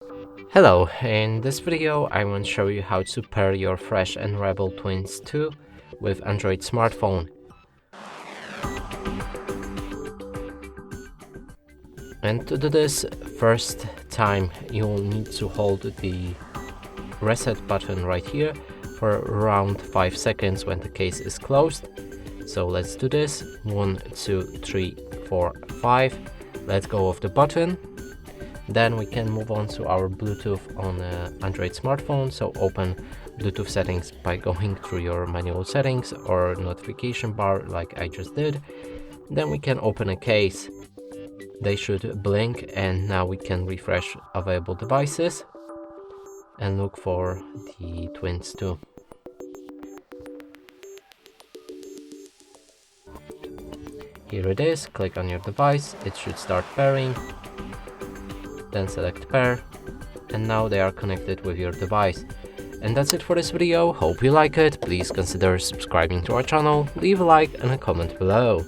Hello, in this video I want to show you how to pair your Fresh and Rebel Twins 2 with Android smartphone. And to do this, first time you'll need to hold the reset button right here for around 5 seconds when the case is closed. So let's do this. 1, 2, 3, 4, 5. Let go of the button. Then we can move on to our Bluetooth on Android smartphone. So open Bluetooth settings by going through your manual settings or notification bar like I just did. Then we can open a case. They should blink, and now we can refresh available devices and look for the Twins 2. Here it is. Click on your device. It should start pairing. Then select pair, and now they are connected with your device. And that's it for this video. Hope you like it. Please consider subscribing to our channel, leave a like and a comment below.